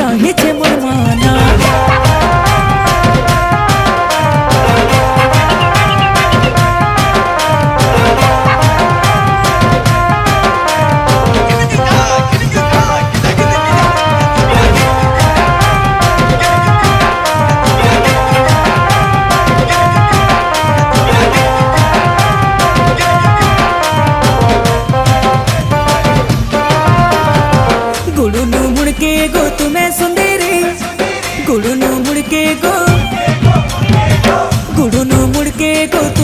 राहे छे मोर माना। गुड़ू मुड़के गो तुम्हें सुंदरी, गुड़ू मुड़के गो, गुड़ू मुड़के गो।